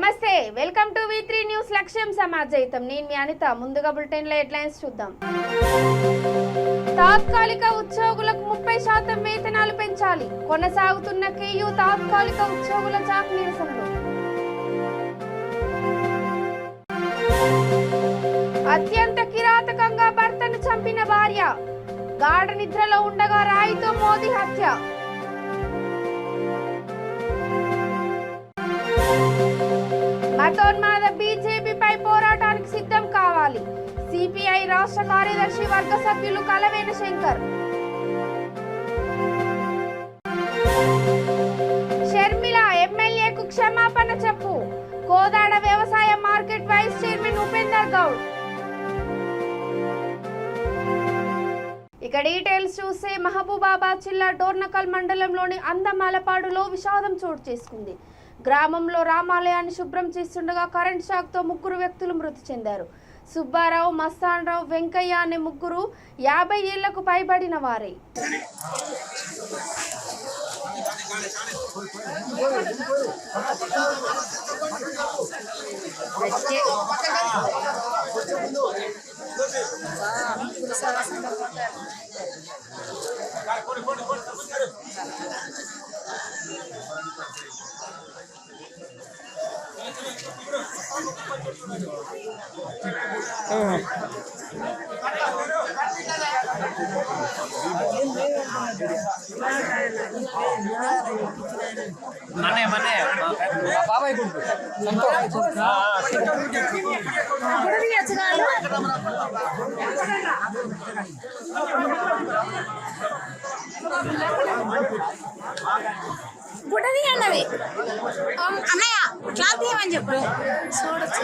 నమస్తే, welcome to V3 news. లక్ష్యం సమాజయితం. నేను మీ అనిత. ముందుగా బులెటిన్ల హెడ్లైన్స్ చూద్దాం. తాత్కాలిక ఉద్యోగులకు 30% వేతనాలు పెంచాలి. కొనసాగుతున్న KU తాత్కాలిక ఉద్యోగుల జాక్ నిరసనలు. అత్యంత కిరాతకంగా భర్తను చంపిన భార్య. గాఢ నిద్రలో ఉండగా రాయితో మోదీ హత్య. మతోన్మాద బీజేపీపై పోరాటానికి సిద్ధం కావాలి. సిపిఐ రాష్ట్ర కార్యదర్శి వర్గ సభ్యులు కలవేన శంకర్. షర్మిల ఎమ్మెల్యేకు క్షమాపణ చెప్పు. కోదాడ వ్యవసాయ market vice chairman Upender Goud. ఇక డీటెయిల్స్ చూస్తే మహబూబాబాద్ జిల్లా డోర్నకల్ మండలంలోని అందమాలపాడులో విషాదం చోటు చేసుకుంది. గ్రామంలో రామాలయాన్ని శుభ్రం చేస్తుండగా కరెంట్ షాక్తో 3 వ్యక్తులు మృతి చెందారు. సుబ్బారావు, మస్తాన్ రావు, వెంకయ్య అనే 3 50 ఏళ్లకు పైబడిన వారే. మనే బాబాయ్ కొడుకు గుడ్డది అన్నవి అన్నయ్య క్లాత్ తీయమని చెప్పు చూడొచ్చు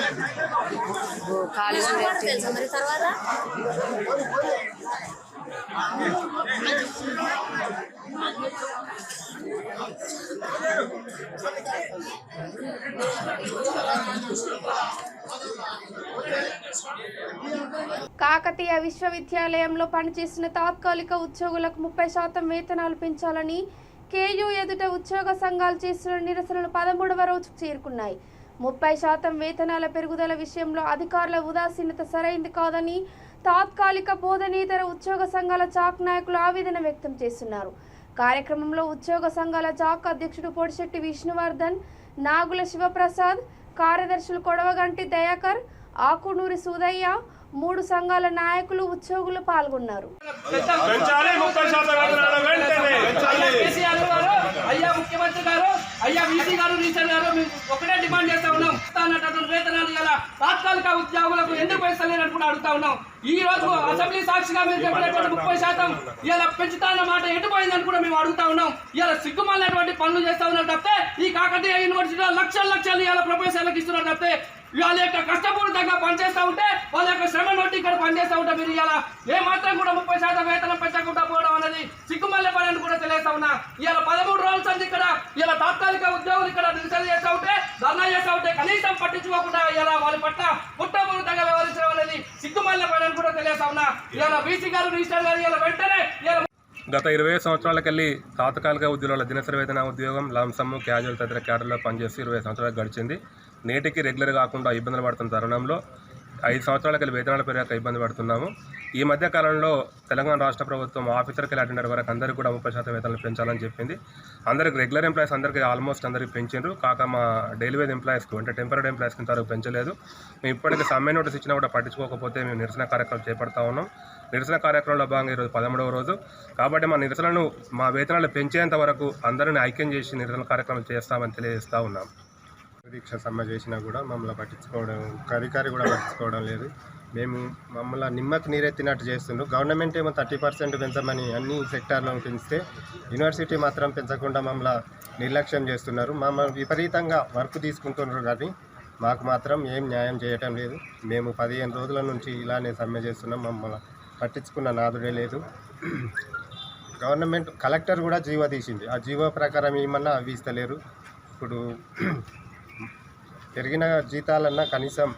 తెలుసా మరి తర్వాత కాకతీయ విశ్వవిద్యాలయంలో పనిచేసిన తాత్కాలిక ఉద్యోగులకు 30% వేతనాలు పెంచాలని KU ఎదుట ఉద్యోగ సంఘాలు చేస్తున్న నిరసనలు 13వ రోజుకు చేరుకున్నాయి. 30% వేతనాల పెరుగుదల విషయంలో అధికారుల ఉదాసీనత సరైంది కాదని తాత్కాలిక బోధనేతర ఉద్యోగ సంఘాల జాక్ నాయకులు ఆవేదన వ్యక్తం చేస్తున్నారు. కార్యక్రమంలో ఉద్యోగ సంఘాల జాక్ అధ్యక్షుడు పొడిశెట్టి విష్ణువర్ధన్, నాగుల శివప్రసాద్, కార్యదర్శులు కొడవగంటి దయాకర్, ఆకునూరి సూదయ్య, 3 సంఘాల నాయకులు, ఉద్యోగులు పాల్గొన్నారు. అయ్యా ముఖ్యమంత్రి గారు, అయ్యా VC గారు, రీసెంట్ గారు ఒకటే డిమాండ్ చేస్తా ఉన్నాం. వేతనాలు ఇలా తాత్కాలిక ఉద్యోగులకు ఎందుకు పెంచలేరని కూడా అడుగుతా ఉన్నాం. ఈ రోజు అసెంబ్లీ సాక్షిగా మీరు చెప్పినటువంటి 30% ఇలా పెంచుతానమాట ఎటుపోయిందని కూడా మేము అడుగుతా ఉన్నాం. ఇలా సిగ్గుమాలినటువంటి పనులు చేస్తా ఉన్నారు తప్పితే ఈ కాకతీయ యూనివర్సిటీలో లక్షలు ఇలా ప్రొఫెసర్లకు ఇస్తున్నారు తప్పితే వాళ్ళ యొక్క కష్టపూరితంగా పనిచేస్తూ ఉంటే వాళ్ళ యొక్క శ్రమ నోటి ఇక్కడ పనిచేస్తూ ఉంటే మీరు ఇలా ఏమాత్రం కూడా 30% వేతనం పెంచకుండా పోవడం అనేది సిగ్గుమల్లె పని అని కూడా తెలియస్తా ఉన్నా. ఇలా 13 రోజుల సంది ఇక్కడ ఇలా తాత్కాలిక ఉద్యోగులు ఇక్కడ నిరసన చేస్తూ ఉంటే, ధర్నా చేస్తూ ఉంటే కనీసం పట్టించుకోకుండా ఇలా వాళ్ళ పట్ల కుట్రపూరితంగా వ్యవహరించడం అనేది సిగ్గుమల్లె పని అని కూడా తెలియస్తా ఉన్నా. ఇలా VC గారు, రిజిస్టర్ గారు ఇలా వెంటనే గత 20 సంవత్సరాలకెళ్ళి తాత్కాలిక ఉద్యోగుల దినసరి వేతన ఉద్యోగం, లంసమ్ము, క్యాజువల్ తదితర క్యాడర్లో పనిచేసి 20 సంవత్సరాలు గడిచింది. నేటికి రెగ్యులర్ కాకుండా ఇబ్బందులు పడుతున్న తరుణంలో 5 సంవత్సరాలకెళ్ళి వేతనాలు పెరిగాక ఇబ్బంది పడుతున్నాము. ఈ మధ్య కాలంలో తెలంగాణ రాష్ట్ర ప్రభుత్వం ఆఫీసర్కి అటెండర్ వరకు అందరికీ కూడా 30% వేతనాలు పెంచాలని చెప్పింది. అందరికి రెగ్యులర్ ఎంప్లాయీస్ అందరికీ ఆల్మోస్ట్ అందరికీ పెంచారు. కాక మా డైలీ వేజ్ ఎంప్లాయీస్కు అంటే టెంపరీ ఎంప్లాయీస్కి ఇంతవరకు పెంచలేదు. మేము ఇప్పటికీ సమ్మె నోటీస్ ఇచ్చినా కూడా పట్టించుకోకపోతే మేము నిరసన కార్యక్రమం చేపడతా ఉన్నాం. నిరసన కార్యక్రమంలో భాగంగా ఈరోజు 13వ రోజు కాబట్టి మా నిరసనను మా వేతనాలు పెంచేంత వరకు అందరినీ ఐక్యం చేసి నిరసన కార్యక్రమం చేస్తామని తెలియజేస్తూ ఉన్నాం. దీక్ష సమ్మె చేసినా కూడా మమ్మల్ని పట్టించుకోవడం, అధికారి కూడా పట్టించుకోవడం లేదు. మేము మమ్మల్ని నిమ్మకి నీరెత్తినట్టు చేస్తుండ్రు. గవర్నమెంట్ ఏమో 30% పెంచమని అన్ని సెక్టార్లను పెంచితే యూనివర్సిటీ మాత్రం పెంచకుండా మమ్మల్ని నిర్లక్ష్యం చేస్తున్నారు. మమ్మల్ని విపరీతంగా వర్క్ తీసుకుంటున్నారు కానీ మాకు మాత్రం ఏం న్యాయం చేయటం లేదు. మేము 15 రోజుల నుంచి ఇలానే సమ్మె చేస్తున్నాం. మమ్మల్ని పట్టించుకున్న నాదుడే లేదు. గవర్నమెంట్ కలెక్టర్ కూడా జీవో తీసింది. ఆ జీవో ప్రకారం ఏమన్నా అవి ఇస్తలేరు. ఇప్పుడు పెరిగిన జీతాలన్నా కనీసం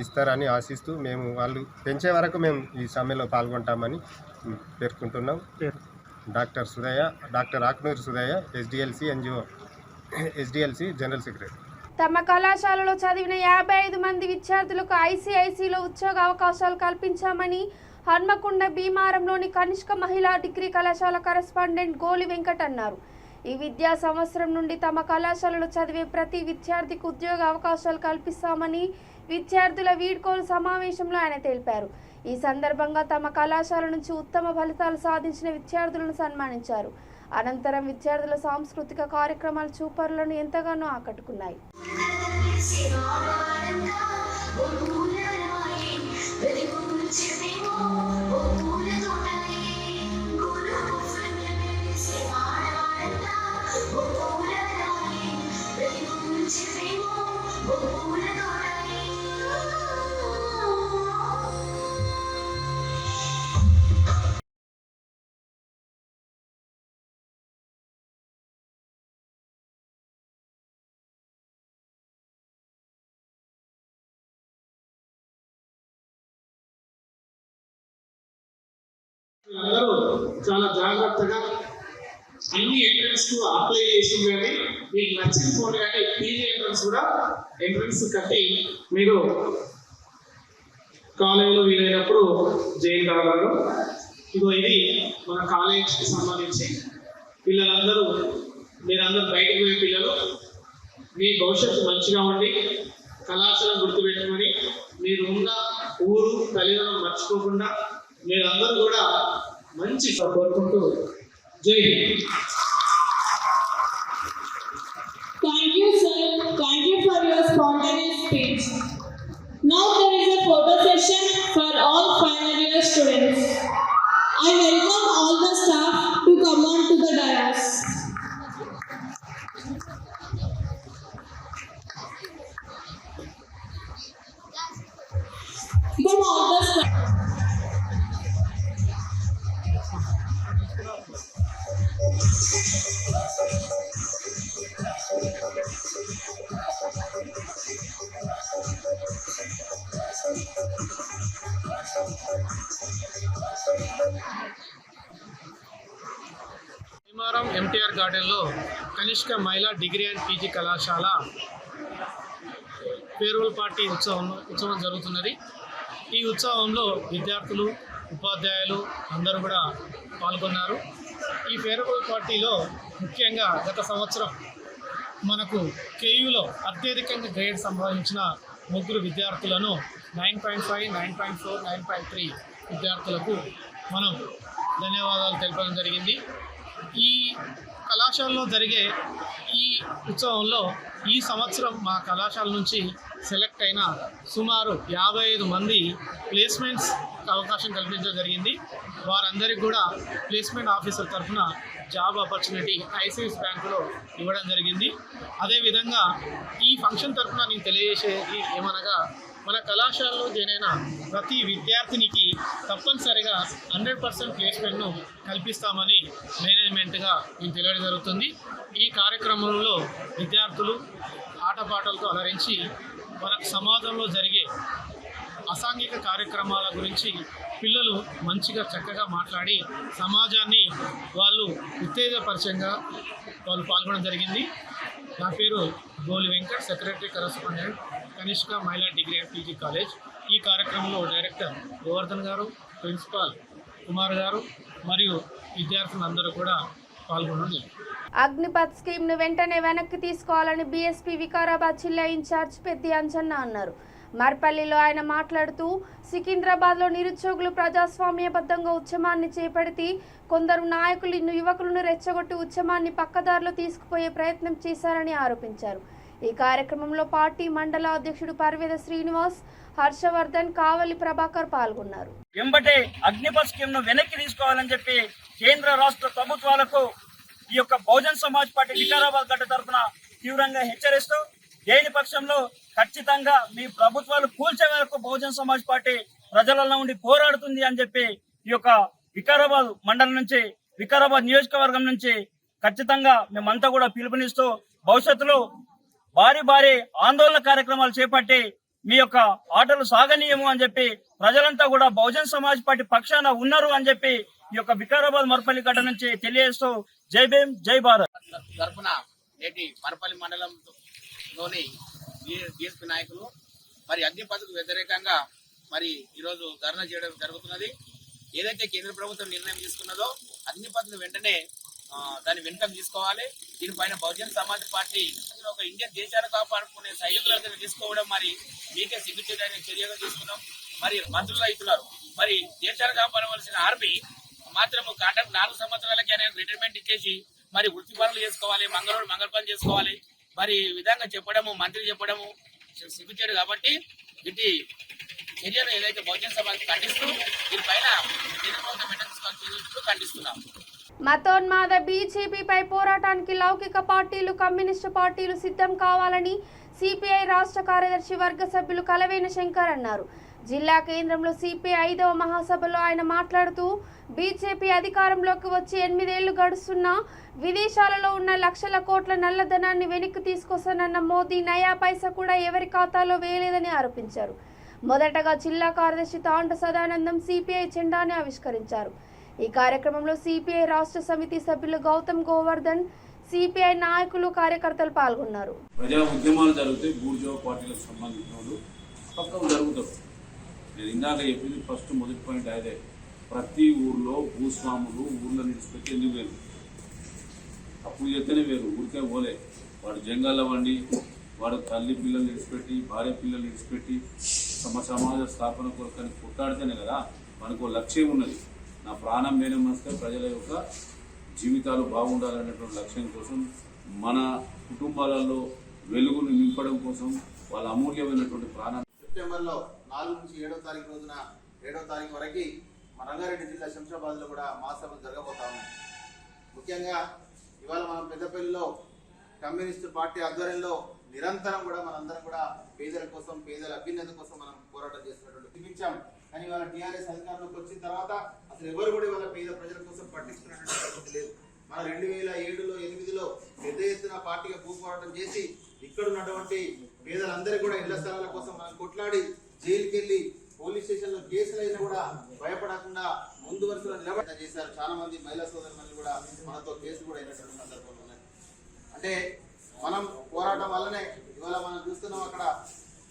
ఇస్తారని ఆశిస్తూ మేము వాళ్ళు పెంచే వరకు మేము ఈ సమ్మెలో పాల్గొంటామని పేర్కొంటున్నాం. Doctor Akunuri Sudaiah, SDLC NGO SDLC general secretary. తమ కళాశాలలో చదివిన 55 మంది విద్యార్థులకు ఐసీఐసీలో ఉద్యోగ అవకాశాలు కల్పించామని హన్మకొండ భీమారంలోని కనిష్క మహిళా డిగ్రీ కళాశాల కరెస్పాండెంట్ గోలి వెంకట్ అన్నారు. ఈ విద్యా సంవత్సరం నుండి తమ కళాశాలలో చదివే ప్రతి విద్యార్థికి ఉద్యోగ అవకాశాలు కల్పిస్తామని విద్యార్థుల వీడ్కోలు సమావేశంలో ఆయన తెలిపారు. ఈ సందర్భంగా తమ కళాశాల నుంచి ఉత్తమ ఫలితాలు సాధించిన విద్యార్థులను సన్మానించారు. అనంతరం విద్యార్థుల సాంస్కృతిక కార్యక్రమాలు చూపరులను ఎంతగానో ఆకట్టుకున్నాయి. అందరూ చాలా జాగ్రత్తగా అన్ని ఎంట్రన్స్ కు అప్లై చేసి కానీ మీకు నచ్చిన ఫోన్ కానీ పీజీ ఎంట్రన్స్ కూడా ఎంట్రన్స్ కట్టి మీరు కాలేజీలో వీలైనప్పుడు జాయిన్ కాగలరు. ఇదో ఇది మన కాలేజ్కి సంబంధించి పిల్లలందరూ మీరందరూ బయటకు పోయే పిల్లలు మీ భవిష్యత్తు మంచిగా ఉండి కళాశాలను గుర్తుపెట్టుకొని మీరు ఉన్న ఊరు తల్లిదండ్రులు మర్చిపోకుండా మీరందరూ కూడా మంచి కోరుకుంటూ జై Hind. Thank you, sir. Thank you for your spontaneous speech. Now there is a photo session for all final year students. I welcome all the staff to come on to the dais. Come all the staff. Bheemaram NTR గార్డెన్లో కనిష్క మహిళా degree and PG కళాశాల farewell party ఉత్సవం జరుగుతున్నది. ఈ ఉత్సవంలో విద్యార్థులు ఉపాధ్యాయులు అందరూ కూడా పాల్గొన్నారు. ఈ ఫేర్వెల్ పార్టీలో ముఖ్యంగా గత సంవత్సరం మనకు కేయూలో అత్యధికంగా గ్రేడ్ సంపాదించిన 3 విద్యార్థులను 9.5, 9.4, 9.3 విద్యార్థులకు మనం ధన్యవాదాలు తెలపడం జరిగింది. ఈ కళాశాలలో జరిగే ఈ ఉత్సవంలో ఈ సంవత్సరం మా కళాశాల నుంచి సెలెక్ట్ అయిన సుమారు 55 మంది ప్లేస్మెంట్స్ అవకాశం కల్పించడం జరిగింది. వారందరికీ కూడా ప్లేస్మెంట్ ఆఫీసర్ తరఫున జాబ్ ఆపర్చునిటీ ఐసిఐసిఐ బ్యాంకులో ఇవ్వడం జరిగింది. అదేవిధంగా ఈ ఫంక్షన్ తరఫున నేను తెలియజేసేది ఏమనగా మన కళాశాలలో జాయిన్ ప్రతి విద్యార్థినికి తప్పనిసరిగా 100% ప్లేస్మెంట్ను కల్పిస్తామని మేనేజ్మెంట్గా నేను తెలియడం జరుగుతుంది. ఈ కార్యక్రమంలో విద్యార్థులు ఆటపాటలతో అలరించి మనకు సమాజంలో జరిగే అసాంఘిక కార్యక్రమాల గురించి పిల్లలు మంచిగా చక్కగా మాట్లాడి సమాజాన్ని వాళ్ళు ఉత్తేజపరిచంగా వాళ్ళు పాల్గొనడం జరిగింది. నా పేరు గోలి వెంకట్, సెక్రటరీ కరెస్పాండెంట్ కనిష్క మహిళా డిగ్రీ అండ్ పీజీ కాలేజ్. ఈ కార్యక్రమంలో డైరెక్టర్ గోవర్ధన్ గారు, ప్రిన్సిపాల్ కుమార్ గారు మరియు విద్యార్థులందరూ కూడా పాల్గొనడం జరిగింది. అగ్నిపథ్ స్కీమ్ను వెంటనే వెనక్కి తీసుకోవాలని బీఎస్పీ వికారాబాద్ జిల్లా ఇన్ఛార్జ్ పెద్ది అంజన్న అన్నారు. మర్పల్లిలో ఆయన మాట్లాడుతూ సికింద్రాబాద్లో నిరుద్యోగులు ప్రజాస్వామ్యబద్ధంగా ఉద్యమాన్ని చేపడితే కొందరు నాయకులు యువకులను రెచ్చగొట్టి ఉద్యమాన్ని పక్కదారిలో తీసుకుపోయే ప్రయత్నం చేశారని ఆరోపించారు. ఈ కార్యక్రమంలో పార్టీ మండల అధ్యక్షుడు పర్వేద శ్రీనివాస్, హర్షవర్ధన్, కావలి ప్రభాకర్ పాల్గొన్నారు. వెంబటే అగ్నిపథ్ స్కీమ్ ను వెనక్కి తీసుకోవాలని చెప్పి కేంద్ర రాష్ట్ర ప్రభుత్వాలకు ఈ యొక్క బహుజన్ సమాజ్ పార్టీ వికారాబాద్ గడ్డ తరఫున తీవ్రంగా హెచ్చరిస్తూ లేని పక్షంలో ఖచ్చితంగా మీ ప్రభుత్వాలు కూల్చే వరకు బహుజన్ సమాజ్ పార్టీ ప్రజలలో ఉండి పోరాడుతుంది అని చెప్పి ఈ యొక్క వికారాబాద్ మండలం నుంచి, వికారాబాద్ నియోజకవర్గం నుంచి ఖచ్చితంగా మేమంతా కూడా పిలుపునిస్తూ భవిష్యత్తులో భారీ ఆందోళన కార్యక్రమాలు చేపట్టి మీ యొక్క ఆటలు సాగనీయము అని చెప్పి ప్రజలంతా కూడా బహుజన్ సమాజ్ పార్టీ పక్షాన ఉన్నారు అని చెప్పి ఈ యొక్క వికారాబాద్ మర్పల్లి గడ్డ నుంచి తెలియజేస్తూ జై భీమ్ జై భారత్ తరఫున నేటి మర్పల్లి మండలంలోని బీఎస్పీ నాయకులు మరి అగ్నిపథకు వ్యతిరేకంగా మరి ఈరోజు ధర్నా చేయడం జరుగుతున్నది. ఏదైతే కేంద్ర ప్రభుత్వం నిర్ణయం తీసుకున్నదో అగ్నిపథను వెంటనే దాన్ని వెనుకకు తీసుకోవాలి. దీనిపైన బహుజన్ సమాజ్ పార్టీ ఒక ఇండియన్ దేశాన్ని కాపాడుకునే సైనికుల దగ్గర తీసుకోవడం మరి మీకే సిగ్గుచేటైన చర్యగా తీసుకున్నాం. మరి మంత్రులు అవుతున్నారు. మరి దేశాన్ని కాపాడవలసిన ఆర్మీ మాత్రం కాంట్రాక్ట్ 4 సంవత్సరాలకి ఆయన రిటైర్మెంట్ ఇచ్చేసి మరి వృత్తి పనులు చేసుకోవాలి, మంగళ పని చేసుకోవాలి. మరి ఈ విధంగా చెప్పడము మంత్రి చెప్పడము సిగ్గుచేడు. కాబట్టి వీటి చర్యలు ఏదైతే బహుజన్ సమాజ్ ఖండిస్తూ దీనిపైన ఖండిస్తున్నాం. మతోన్మాద బీజేపీపై పోరాటానికి లౌకిక పార్టీలు, కమ్యూనిస్టు పార్టీలు సిద్ధం కావాలని సిపిఐ రాష్ట్ర కార్యదర్శి వర్గ సభ్యులు కలవేన శంకర్ అన్నారు. జిల్లా కేంద్రంలో సిపిఐ 5వ మహాసభలో ఆయన మాట్లాడుతూ బీజేపీ అధికారంలోకి వచ్చి 8 ఏళ్లు గడుస్తున్నా విదేశాలలో ఉన్న లక్షల కోట్ల నల్లధనాన్ని వెనక్కి తీసుకొస్తానన్న మోదీ నయా పైసా కూడా ఎవరి ఖాతాలో వేయలేదని ఆరోపించారు. మొదటగా జిల్లా కార్యదర్శి తాండ సదానందం సిపిఐ జెండాని ఆవిష్కరించారు. ఈ కార్యక్రమంలో సిపిఐ రాష్ట్ర సమితి సభ్యులు గౌతమ్ గోవర్ధన్, సిపిఐ నాయకులు, కార్యకర్తలు పాల్గొన్నారు. ప్రజా ఉద్యమాలు జరిగితే బూర్జా పార్టీలకు సంబంధించిన వాళ్ళు పక్కన జరుగుతారు. నేను ఇందాక చెప్పింది మొదటి పాయింట్ అదే. ప్రతి ఊర్లో భూస్వాములు ఊర్లో నిడిచిపెట్టి ఎందుకు వేరు? అప్పుడు చేస్తేనే వేరు, ఊరికే పోలే. వాడు జంగాల్లో వండి వాడు తల్లి పిల్లలు నిడిచిపెట్టి, భార్య పిల్లలు నిడిచిపెట్టి సమాజ స్థాపన కొరకని పుట్టాడితేనే కదా మనకు లక్ష్యం ఉన్నది. నా ప్రాణం లేని మనసుగా ప్రజల యొక్క జీవితాలు బాగుండాలనేటువంటి లక్ష్యం కోసం, మన కుటుంబాలలో వెలుగును నింపడం కోసం వాళ్ళ అమూల్యమైనటువంటి ప్రాణాన్ని సెప్టెంబర్లో 4 నుంచి 7వ తారీఖు రోజున 7వ తారీఖు వరకు మన రంగారెడ్డి జిల్లా శంషాబాద్లో కూడా మహాసభలు జరగబోతా ఉన్నాయి. ముఖ్యంగా ఇవాళ మనం పెద్దపల్లిలో కమ్యూనిస్టు పార్టీ ఆధ్వర్యంలో నిరంతరం కూడా మనందరం కూడా పేదల కోసం, పేదల అభ్యున్నత కోసం మనం పోరాటం చేస్తున్నటువంటి చూపించాం. కానీ ఇవాళ టీఆర్ఎస్ అధికారంలోకి వచ్చిన తర్వాత అసలు ఎవరు కూడా ఇవాళ పేద ప్రజల కోసం పట్టించుకున్నటువంటి పరిస్థితి లేదు. మన 2007లో 2008లో పెద్ద ఎత్తున పార్టీగా పోరాటం చేసి ఇక్కడ ఉన్నటువంటి పేదలందరూ కూడా ఇళ్ల స్థలాల కోసం మనం కొట్లాడి జైలుకి వెళ్ళి పోలీస్ స్టేషన్ లో కేసులైనా కూడా భయపడకుండా ముందు వరుసలో నిలబడి చేశారు. చాలా మంది మహిళా సోదరులు కూడా మనతో కేసులు కూడా అయినటువంటి సందర్భాలు ఉన్నాయి. అంటే మనం పోరాటం వల్లనే ఇవాళ మనం చూస్తున్నాం. అక్కడ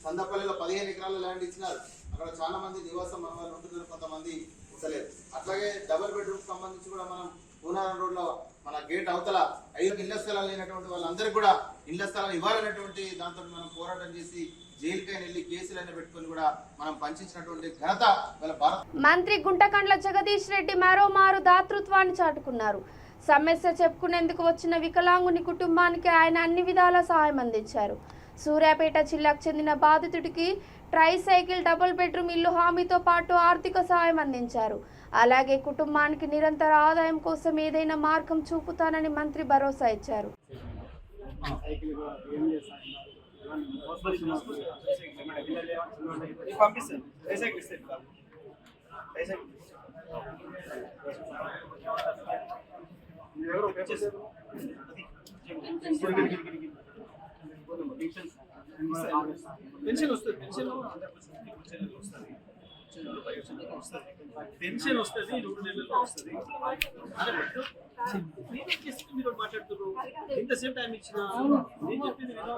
సందపల్లిలో 15 ఎకరాల ల్యాండ్ ఇచ్చినారు. అక్కడ చాలా మంది నివాసం మన వాళ్ళు ఉంటున్నారు, కొంతమంది ఉండలేదు. అట్లాగే డబుల్ బెడ్రూమ్ సంబంధించి కూడా మనం పూనారం రోడ్లో మన గేట్ అవతల 5 ఇళ్ల స్థలాలు లేనటువంటి వాళ్ళందరికీ కూడా ఇళ్ల స్థలాలు ఇవ్వాలనేటువంటి దాంతో మనం పోరాటం చేసి జైలుకైనా వెళ్ళి కేసులైనా పెట్టుకుని కూడా మనం పంచినటువంటి ఘనత వాళ్ళ భారత. మంత్రి గుంటకండ్ల జగదీష్ రెడ్డి మరోమారు దాతృత్వాన్ని చాటుకున్నారు. సమస్య చెప్పుకునేందుకు వచ్చిన వికలాంగుని కుటుంబానికి ఆయన అన్ని విధాల సహాయం అందించారు. సూర్యాపేట జిల్లాకు చెందిన బాధితుడికి ట్రైసైకిల్, డబుల్ బెడ్రూమ్ ఇల్లు హామీతో పాటు ఆర్థిక సహాయం అందించారు. అలాగే కుటుంబానికి నిరంతర ఆదాయం కోసం ఏదైనా మార్గం చూపుతానని మంత్రి భరోసా ఇచ్చారు. పెన్షన్ వస్తుంది 2 నెలల్లో వస్తుంది. మీరు మాట్లాడుతున్నారు ఎంతసేపు టైం ఇచ్చినా నేను చెప్పింది నేను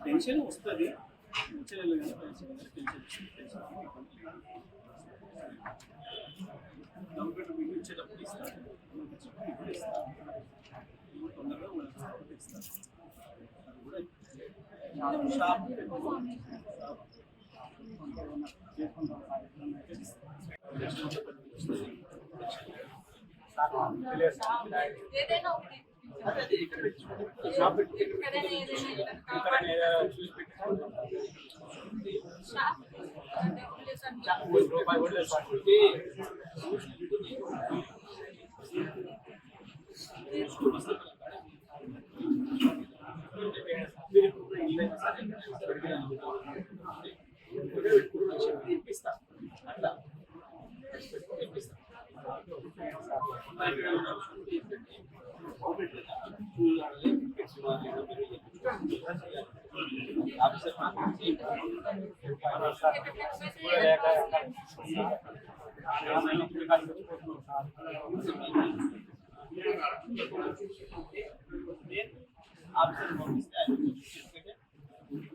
పెన్షన్ వస్తుంది. ఇచ్చేటప్పుడు ఇస్తారు, తొందరగా ఇస్తారు.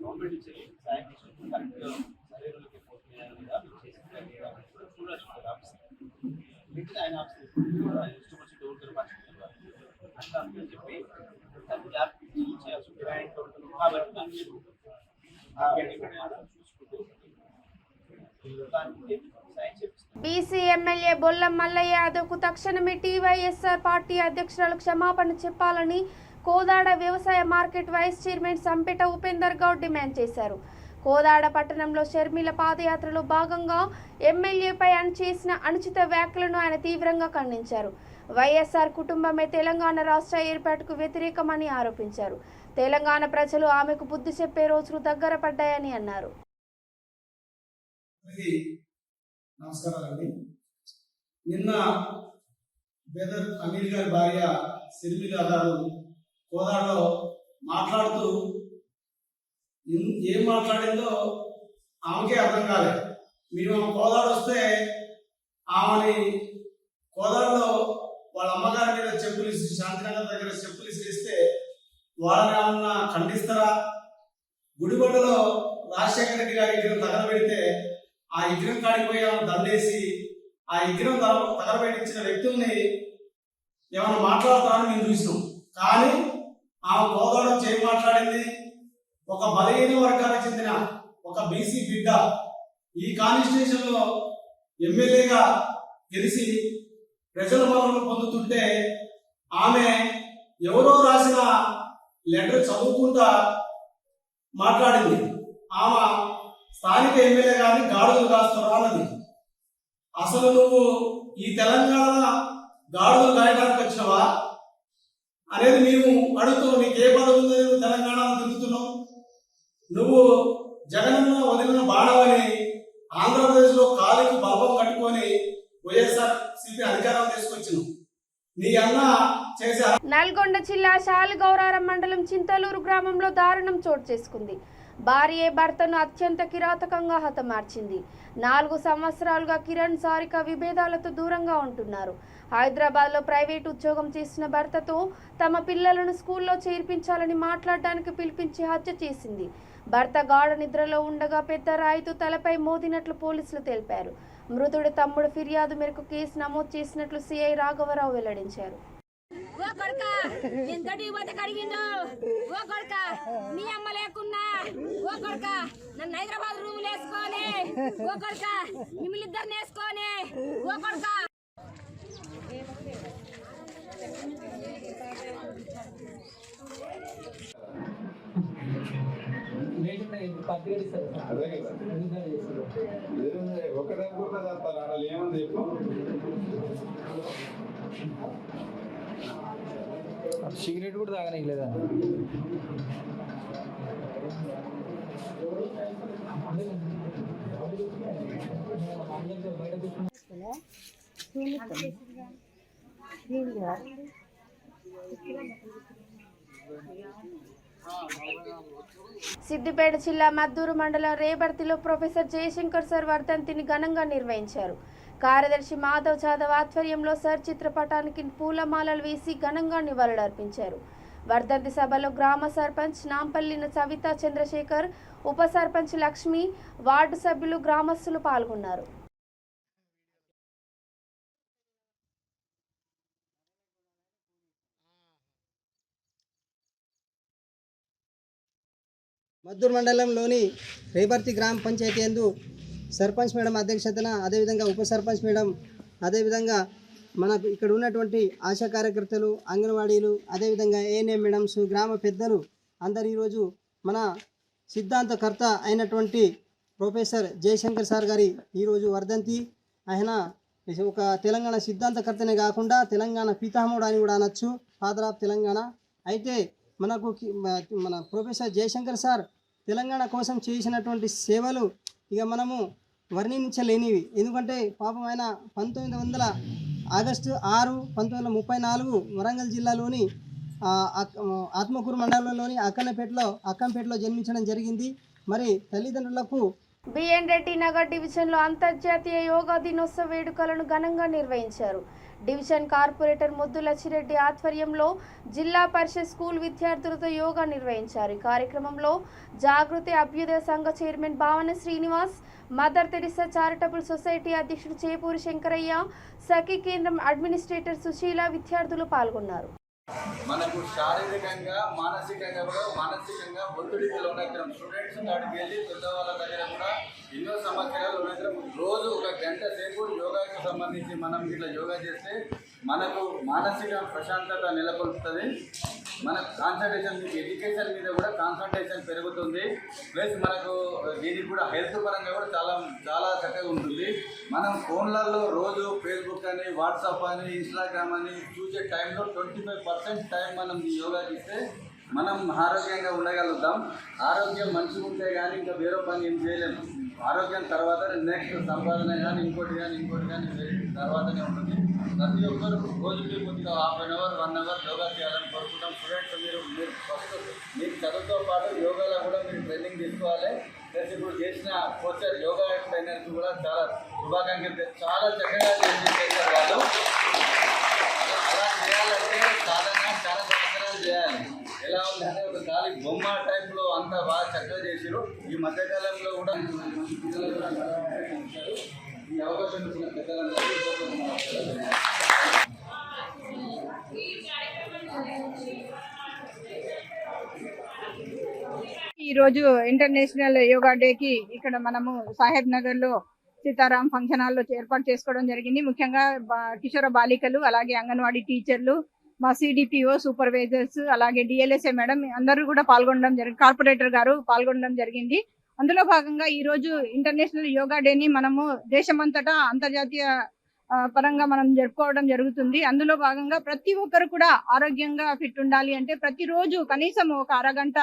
గవర్నమెంట్ ఇచ్చే సాయం చేసినప్పుడు కరెక్ట్గా సరైన వాళ్ళకి పోతున్నాయా లేదా చూడొచ్చు ఆఫీస్ ఆయన ఆఫీస్ ఇష్టం డోర్ పరిస్థితులు అట్లా అని చెప్పి దాన్ని గ్యాప్ చేయాల్సి ఉంటుంది కాబట్టి దాన్ని చూసుకుంటూ దానికి సాయం చేపిస్తాం. బీసీ ఎమ్మెల్యే బొల్లం మల్లయ్య యాదవ్కు తక్షణమే టీవైఎస్ఆర్ పార్టీ అధ్యక్షురాలు క్షమాపణ చెప్పాలని కోదాడ వ్యవసాయ market vice chairman Sampeta Upender Goud demand చేశారు. కోదాడ పట్టణంలో షర్మిల పాదయాత్రలో భాగంగా ఎమ్మెల్యేపై చేసిన అనుచిత వ్యాఖ్యలను ఆయన తీవ్రంగా ఖండించారు. వైఎస్ఆర్ కుటుంబమే తెలంగాణ రాష్ట్ర ఏర్పాటుకు వ్యతిరేకమని ఆరోపించారు. తెలంగాణ ప్రజలు ఆమెకు బుద్ధి చెప్పే రోజులు దగ్గర పడ్డాయని అన్నారు. నమస్కారాలండి. నిన్న బెదర్ అమీర్ గారి భార్య షర్మిల గారు కోదాడలో మాట్లాడుతూ ఏం మాట్లాడిందో ఆమెకే అర్థం కాలేదు. మేము కోదాడ వస్తే ఆమెని కోదాడలో వాళ్ళ అమ్మగారి మీద చెప్పులు ఇసి శాంతినగర్ దగ్గర చెప్పులు ఇస్తే వాళ్ళని ఏమన్నా ఖండిస్తారా? గుడిబండలో రాజశేఖర రెడ్డి గారి విగ్రహం తగలబెడితే ఆ విగ్రహం కాడిపోయి దండేసి ఆ విగ్రహం తగలబెట్టించిన వ్యక్తుల్ని ఏమైనా మాట్లాడతారని మేము చూసినాం. కానీ ఆమె కోదాడ చేయి మాట్లాడింది ఒక బలహీన వర్గానికి చెందిన ఒక బీసీ బిడ్డ ఈ కాన్స్టిట్యూషన్ లో ఎమ్మెల్యేగా గెలిచి ప్రజల మన్ననలు పొందుతుంటే ఆమె ఎవరో రాసిన లెటర్ చదువుకుంటా మాట్లాడింది. ఆమె స్థానిక ఎమ్మెల్యే గారిని గాడులు కాస్తున్నా అన్నది. అసలు నువ్వు ఈ తెలంగాణ గాడులు గాయడానికి వచ్చినవా అనేది మేము అడుగుతున్నావు. నీకు ఏ పదవి ఉందని నువ్వు తెలంగాణలో తిరుగుతున్నావు? నువ్వు జగనన్న వదిలిన బాణవని ఆంధ్రప్రదేశ్లో కాలికి బల్బం కట్టుకొని వైఎస్ఆర్సీపీ అధికారం తీసుకొచ్చినావు. నీ అన్న చేసే నల్గొండ జిల్లా శాలిగౌరారం మండలం చింతలూరు గ్రామంలో దారుణం చోటు చేసుకుంది. భార్యే భర్తను అత్యంత కిరాతకంగా హతమార్చింది. 4 సంవత్సరాలుగా కిరణ్ సారిక విభేదాలతో దూరంగా ఉంటున్నారు. హైదరాబాద్లో ప్రైవేట్ ఉద్యోగం చేసిన భర్తతో తమ పిల్లలను స్కూల్లో చేర్పించాలని మాట్లాడడానికి పిలిపించి హత్య చేసింది. భర్త గాఢ నిద్రలో ఉండగా పెద్ద రాయితో తలపై మోదినట్లు పోలీసులు తెలిపారు. మృతుడి తమ్ముడు ఫిర్యాదు మేరకు కేసు నమోదు చేసినట్లు సిఐ రాఘవరావు వెల్లడించారు. ఓ కొడుక ఎంతటి బతకడిగిందో ఓ కొడుక మీ అమ్మ లేకున్నా ఓ కొడుక నన్ను హైదరాబాద్ రూమ్ వేసుకొని ఓ కొడుక మిమ్మల్ని ఇద్దరిని వేసుకొని ఓ కొడుక సిగరెట్ కూడా తాగనీకి లేదా? సిద్దిపేట జిల్లా మద్దూరు మండలం రేబర్తిలో ప్రొఫెసర్ జయశంకర్ సార్ వర్ధంతిని ఘనంగా నిర్వహించారు. కార్యదర్శి మాధవ్ జాదవ్ ఆధ్వర్యంలో సార్ చిత్రపటానికి పూలమాలలు వేసి ఘనంగా నివాళులర్పించారు. వర్ధంతి సభలో గ్రామ సర్పంచ్ నాంపల్లిన సవితా చంద్రశేఖర్, ఉప సర్పంచ్ లక్ష్మి, వార్డు సభ్యులు, గ్రామస్తులు పాల్గొన్నారు. మద్దూరు మండలంలోని రేబర్తి గ్రామ పంచాయతీ యందు సర్పంచ్ మేడం అధ్యక్షతన, అదేవిధంగా ఉప సర్పంచ్ మేడం, అదేవిధంగా మనకు ఇక్కడ ఉన్నటువంటి ఆశా కార్యకర్తలు, అంగన్వాడీలు, అదేవిధంగా ఏఎన్ఎం మేడమ్స్, గ్రామ పెద్దలు అందరు ఈరోజు మన సిద్ధాంతకర్త అయినటువంటి ప్రొఫెసర్ జయశంకర్ సార్ గారి ఈరోజు వర్ధంతి. ఆయన ఒక తెలంగాణ సిద్ధాంతకర్తనే కాకుండా తెలంగాణ పితామహుడు అని కూడా అనొచ్చు, ఫాదర్ ఆఫ్ తెలంగాణ. అయితే మనకు మన ప్రొఫెసర్ జయశంకర్ సార్ తెలంగాణ కోసం చేసినటువంటి సేవలు ఇక మనము వర్ణించలేనివి. ఎందుకంటే పాపం ఆయన 1900 ఆగస్టు 6, 1934 వరంగల్ జిల్లాలోని ఆత్మకూరు మండలంలోని అక్కంపేటలో జన్మించడం జరిగింది. మరి తల్లిదండ్రులకు బిఎన్ రెడ్డి నగర్ డివిజన్లో అంతర్జాతీయ యోగా దినోత్సవ వేడుకలను ఘనంగా నిర్వహించారు. డివిజన్ కార్పొరేటర్ ముద్దు లచ్చిరెడ్డి ఆధ్వర్యంలో జిల్లా పరిషత్ స్కూల్ విద్యార్థులతో యోగా నిర్వహించారు. ఈ కార్యక్రమంలో జాగృతి అభ్యుదయ సంఘ చైర్మన్ భావన Srinivas, mother Teresa charitable society అధ్యక్షుడు చేపూరి శంకరయ్య, సఖీ కేంద్రం అడ్మినిస్ట్రేటర్ సుశీల విద్యార్థులు పాల్గొన్నారు. మనకు శారీరకంగా మానసికంగా ఒత్తిడికి లోనవుతాం. స్టూడెంట్స్ కాడికి వెళ్ళి పెద్దవాళ్ళ దగ్గర కూడా ఎన్నో సమస్యలు లోనవుతాం. రోజు ఒక గంట సేపు యోగాకి సంబంధించి మనం ఇట్లా యోగా చేస్తే మనకు మానసిక ప్రశాంతత నెలకొల్పుతుంది. మన కాన్సన్ట్రేషన్ ఎడ్యుకేషన్ మీద కూడా కాన్సన్ట్రేషన్ పెరుగుతుంది. ప్లస్ మనకు దీనికి కూడా హెల్త్ పరంగా కూడా చాలా చక్కగా ఉంటుంది. మనం ఫోన్లలో రోజు ఫేస్బుక్ అని, వాట్సాప్ అని, ఇన్స్టాగ్రామ్ అని చూసే టైంలో 25% టైం మనం యోగా చేస్తే మనం ఆరోగ్యంగా ఉండగలుగుతాం. ఆరోగ్యం మంచిగా ఉంటే కానీ ఇంకా వేరే పని ఏం చేయలేము. ఆరోగ్యం తర్వాత నెక్స్ట్ సంపాదన కానీ ఇంకోటి కానీ తర్వాతనే ఉంటుంది. ప్రతి ఒక్కరు రోజుకి కొద్దిగా half an hour 1 hour yoga చేయాలని కోరుకుంటాం. స్టూడెంట్స్ మీరు ఫస్ట్ మీకు చదువుతో పాటు యోగాలో కూడా మీరు ట్రైనింగ్ తీసుకోవాలి. ప్లస్ ఇప్పుడు చేసిన కోచర్ యోగా ట్రైనర్కి కూడా చాలా శుభాకాంక్షలు. చాలా చక్కగా చేశారు వాళ్ళు. అలా చేయాలంటే చాలా సంవత్సరాలు చేయాలి. ఎలా ఉందంటే ఒక ఖాళీ బొమ్మ టైప్లో అంత బాగా చక్కగా చేశారు. ఈ మధ్యకాలంలో కూడా పిల్లలు కూడా ఈ అవకాశం ఇచ్చిన పెద్దలందరికీ ఈరోజు ఇంటర్నేషనల్ యోగా డేకి ఇక్కడ మనము సాహెబ్ నగర్లో సీతారాం ఫంక్షన్ హాల్లో ఏర్పాటు చేసుకోవడం జరిగింది. ముఖ్యంగా కిషోర బాలికలు, అలాగే అంగన్వాడీ టీచర్లు, మా సిడిపిఓ సూపర్వైజర్స్, అలాగే డిఎల్ఎస్ఏ మేడం అందరూ కూడా పాల్గొనడం జరిగింది. కార్పొరేటర్ గారు పాల్గొనడం జరిగింది. అందులో భాగంగా ఈరోజు ఇంటర్నేషనల్ యోగా డేని మనము దేశమంతటా అంతర్జాతీయ పరంగా మనం జరుపుకోవడం జరుగుతుంది. అందులో భాగంగా ప్రతి ఒక్కరు కూడా ఆరోగ్యంగా ఫిట్ ఉండాలి అంటే ప్రతిరోజు కనీసం ఒక అరగంట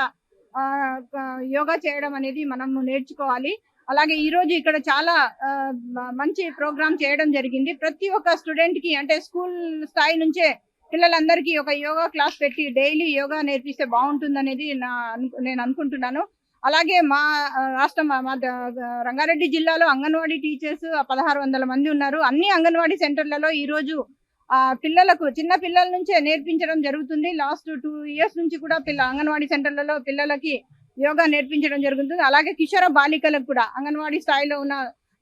యోగా చేయడం అనేది మనము నేర్చుకోవాలి. అలాగే ఈరోజు ఇక్కడ చాలా మంచి ప్రోగ్రామ్ చేయడం జరిగింది. ప్రతి ఒక్క స్టూడెంట్ కి అంటే స్కూల్ స్థాయి నుంచే పిల్లలందరికీ ఒక యోగా క్లాస్ పెట్టి డైలీ యోగా నేర్పిస్తే బాగుంటుంది అనేది నేను అనుకుంటున్నాను. అలాగే మా రాష్ట్రం మా రంగారెడ్డి జిల్లాలో అంగన్వాడీ టీచర్స్ 1600 మంది ఉన్నారు. అన్ని అంగన్వాడీ సెంటర్లలో ఈరోజు పిల్లలకు చిన్న పిల్లల నుంచే నేర్పించడం జరుగుతుంది. లాస్ట్ 2 years నుంచి కూడా అంగన్వాడీ సెంటర్లలో పిల్లలకి యోగా నేర్పించడం జరుగుతుంది. అలాగే కిషోర బాలికలకు కూడా అంగన్వాడీ స్థాయిలో ఉన్న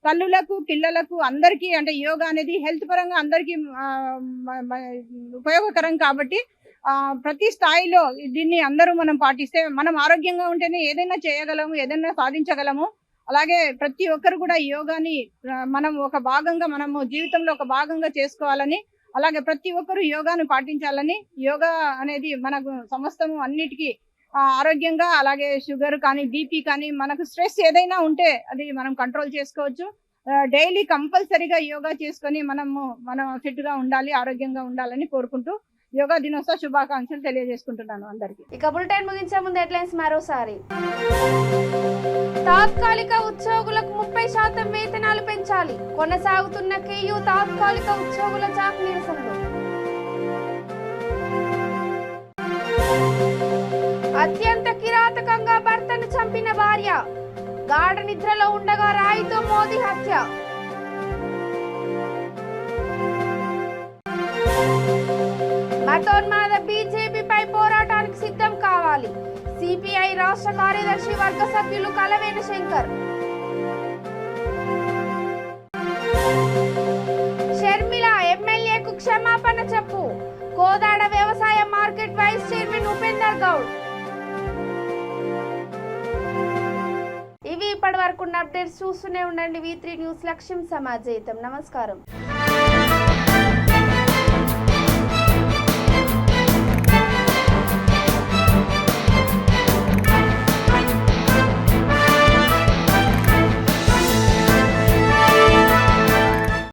తల్లులకు, పిల్లలకు అందరికీ అంటే యోగా అనేది హెల్త్ పరంగా అందరికీ ఉపయోగకరం కాబట్టి ప్రతి స్థాయిలో దీన్ని అందరూ మనం పాటిస్తే మనం ఆరోగ్యంగా ఉంటేనే ఏదైనా చేయగలము, ఏదైనా సాధించగలము. అలాగే ప్రతి ఒక్కరు కూడా యోగాని మనం ఒక భాగంగా మనము జీవితంలో ఒక భాగంగా చేసుకోవాలని, అలాగే ప్రతి ఒక్కరు యోగాను పాటించాలని. యోగా అనేది మనకు సమస్తము అన్నిటికీ ఆరోగ్యంగా, అలాగే షుగర్ కానీ బీపీ కానీ మనకు స్ట్రెస్ ఏదైనా ఉంటే అది మనం కంట్రోల్ చేసుకోవచ్చు. డైలీ కంపల్సరీగా యోగా చేసుకొని మనం ఫిట్గా ఉండాలి, ఆరోగ్యంగా ఉండాలని కోరుకుంటూ యోగా దినోత్సవ శుభాకాంక్షలు తెలియజేసుకుంటున్నాను అందరికీ. ఇక బులెటిన్ ముగించే ముందు హెడ్లైన్స్ మరోసారి. తాత్కాలిక ఉద్యోగులకు 30% వేతనాలు పెంచాలి. కొనసాగుతున్న కేయూ తాత్కాలిక ఉద్యోగుల జాక్ నిరసనలు. అత్యంత కిరాతకంగా భర్తను చంపిన భార్య, గాఢ నిద్రలో ఉండగా రాయితో మోదీ హత్య. మతోన్మాద బీజేపీపై పోరాటానికి సిద్ధం కావాలి. సిపిఐ రాష్ట్ర కార్యదర్శి వర్గ సభ్యులు కలవేన శంకర్. షర్మిల ఎమ్మెల్యేకు క్షమాపణ చెప్పు. కోదాడ వ్యవసాయ market vice chairman Upender Goud. ఇవి ఇప్పటి వరకు అప్డేట్స్ చూస్తూనే ఉండండి. V3 న్యూస్ లక్ష్యం సమాజేతం. నమస్కారం.